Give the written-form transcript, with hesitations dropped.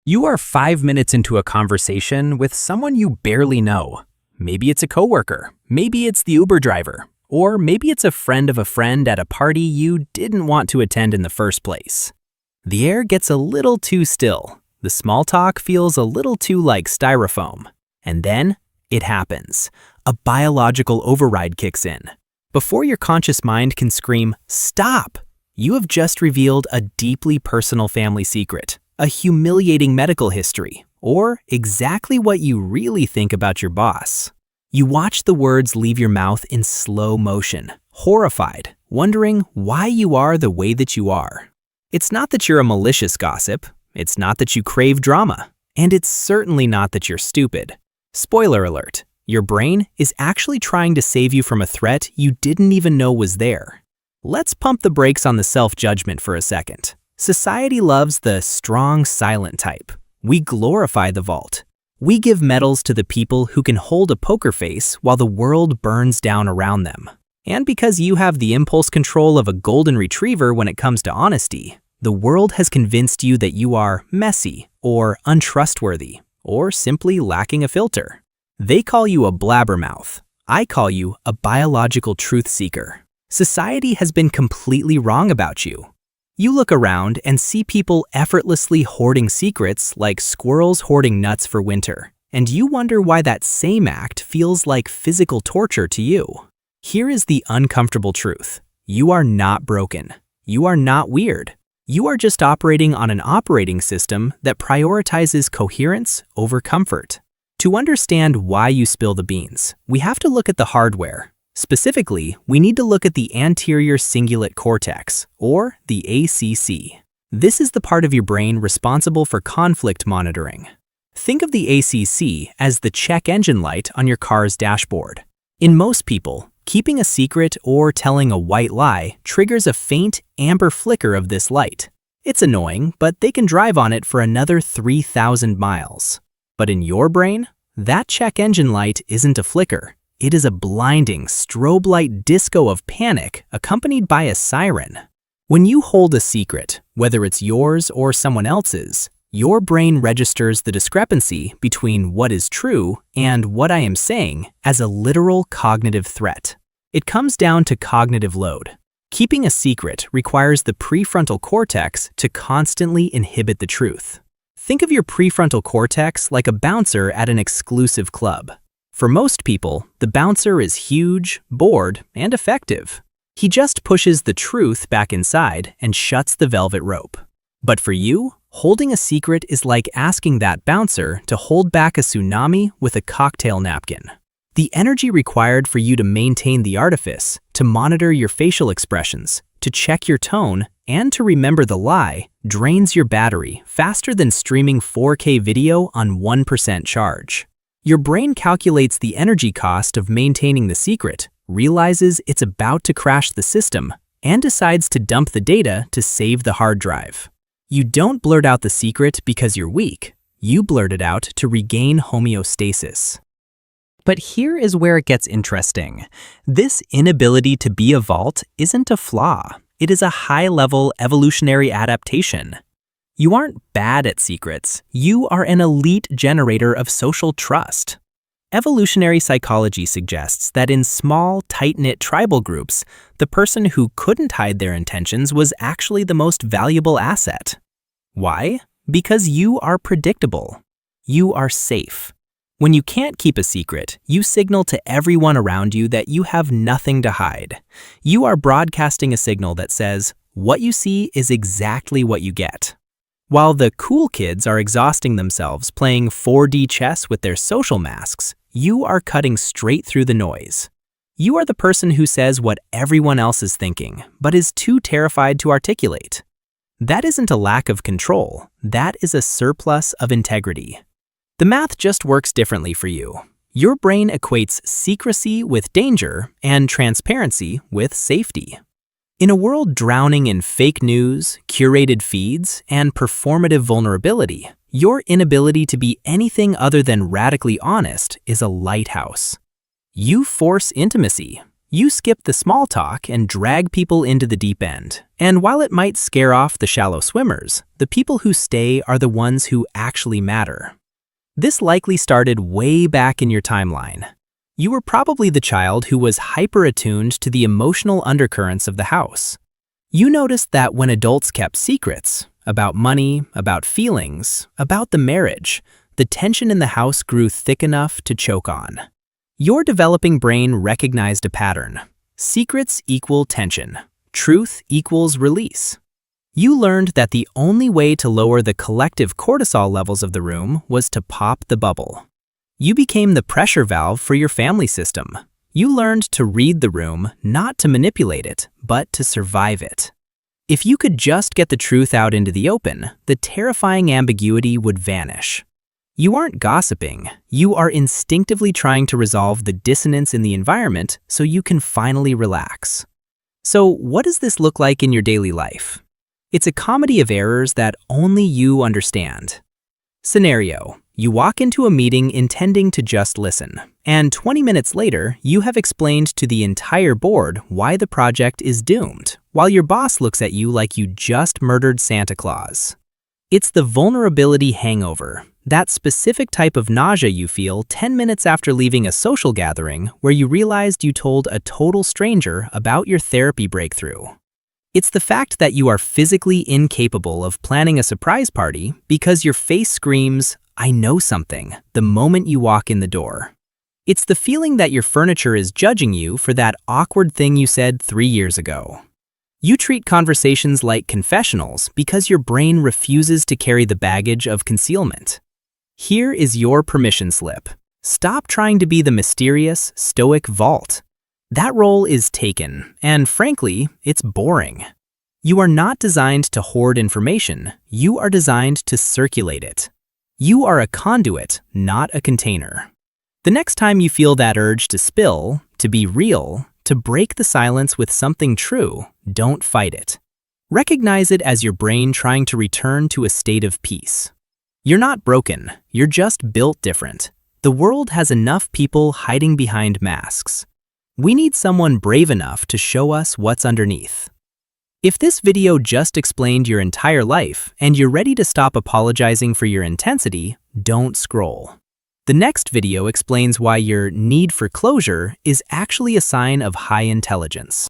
You are 5 minutes into a conversation with someone you barely know. Maybe it's a coworker, maybe it's the Uber driver, or maybe it's a friend of a friend at a party you didn't want to attend in the first place. The air gets a little too still. The small talk feels a little too like styrofoam. And then it happens. A biological override kicks in. Before your conscious mind can scream, "Stop!" you have just revealed a deeply personal family secret, a humiliating medical history, or exactly what you really think about your boss. You watch the words leave your mouth in slow motion, horrified, wondering why you are the way that you are. It's not that you're a malicious gossip, it's not that you crave drama, and it's certainly not that you're stupid. Spoiler alert, your brain is actually trying to save you from a threat you didn't even know was there. Let's pump the brakes on the self-judgment for a second. Society loves the strong, silent type. We glorify the vault. We give medals to the people who can hold a poker face while the world burns down around them. And because you have the impulse control of a golden retriever when it comes to honesty, the world has convinced you that you are messy or untrustworthy or simply lacking a filter. They call you a blabbermouth. I call you a biological truth seeker. Society has been completely wrong about you. You look around and see people effortlessly hoarding secrets like squirrels hoarding nuts for winter, and you wonder why that same act feels like physical torture to you. Here is the uncomfortable truth. You are not broken. You are not weird. You are just operating on an operating system that prioritizes coherence over comfort. To understand why you spill the beans, we have to look at the hardware. Specifically, we need to look at the Anterior Cingulate Cortex, or the ACC. This is the part of your brain responsible for conflict monitoring. Think of the ACC as the check engine light on your car's dashboard. In most people, keeping a secret or telling a white lie triggers a faint amber flicker of this light. It's annoying, but they can drive on it for another 3,000 miles. But in your brain, that check engine light isn't a flicker. It is a blinding, strobe light disco of panic accompanied by a siren. When you hold a secret, whether it's yours or someone else's, your brain registers the discrepancy between what is true and what I am saying as a literal cognitive threat. It comes down to cognitive load. Keeping a secret requires the prefrontal cortex to constantly inhibit the truth. Think of your prefrontal cortex like a bouncer at an exclusive club. For most people, the bouncer is huge, bored, and effective. He just pushes the truth back inside and shuts the velvet rope. But for you, holding a secret is like asking that bouncer to hold back a tsunami with a cocktail napkin. The energy required for you to maintain the artifice, to monitor your facial expressions, to check your tone, and to remember the lie drains your battery faster than streaming 4K video on 1% charge. Your brain calculates the energy cost of maintaining the secret, realizes it's about to crash the system, and decides to dump the data to save the hard drive. You don't blurt out the secret because you're weak. You blurt it out to regain homeostasis. But here is where it gets interesting. This inability to be a vault isn't a flaw. It is a high-level evolutionary adaptation. You aren't bad at secrets. You are an elite generator of social trust. Evolutionary psychology suggests that in small, tight-knit tribal groups, the person who couldn't hide their intentions was actually the most valuable asset. Why? Because you are predictable. You are safe. When you can't keep a secret, you signal to everyone around you that you have nothing to hide. You are broadcasting a signal that says, what you see is exactly what you get. While the cool kids are exhausting themselves playing 4D chess with their social masks, you are cutting straight through the noise. You are the person who says what everyone else is thinking, but is too terrified to articulate. That isn't a lack of control. That is a surplus of integrity. The math just works differently for you. Your brain equates secrecy with danger and transparency with safety. In a world drowning in fake news, curated feeds, and performative vulnerability, your inability to be anything other than radically honest is a lighthouse. You force intimacy. You skip the small talk and drag people into the deep end. And while it might scare off the shallow swimmers, the people who stay are the ones who actually matter. This likely started way back in your timeline. You were probably the child who was hyper-attuned to the emotional undercurrents of the house. You noticed that when adults kept secrets about money, about feelings, about the marriage, the tension in the house grew thick enough to choke on. Your developing brain recognized a pattern. Secrets equal tension. Truth equals release. You learned that the only way to lower the collective cortisol levels of the room was to pop the bubble. You became the pressure valve for your family system. You learned to read the room, not to manipulate it, but to survive it. If you could just get the truth out into the open, the terrifying ambiguity would vanish. You aren't gossiping. You are instinctively trying to resolve the dissonance in the environment so you can finally relax. So, what does this look like in your daily life? It's a comedy of errors that only you understand. Scenario: you walk into a meeting intending to just listen, and 20 minutes later, you have explained to the entire board why the project is doomed, while your boss looks at you like you just murdered Santa Claus. It's the vulnerability hangover, that specific type of nausea you feel 10 minutes after leaving a social gathering where you realized you told a total stranger about your therapy breakthrough. It's the fact that you are physically incapable of planning a surprise party because your face screams, "I know something," the moment you walk in the door. It's the feeling that your furniture is judging you for that awkward thing you said 3 years ago. You treat conversations like confessionals because your brain refuses to carry the baggage of concealment. Here is your permission slip. Stop trying to be the mysterious, stoic vault. That role is taken, and frankly, it's boring. You are not designed to hoard information. You are designed to circulate it. You are a conduit, not a container. The next time you feel that urge to spill, to be real, to break the silence with something true, don't fight it. Recognize it as your brain trying to return to a state of peace. You're not broken, you're just built different. The world has enough people hiding behind masks. We need someone brave enough to show us what's underneath. If this video just explained your entire life and you're ready to stop apologizing for your intensity, don't scroll. The next video explains why your need for closure is actually a sign of high intelligence.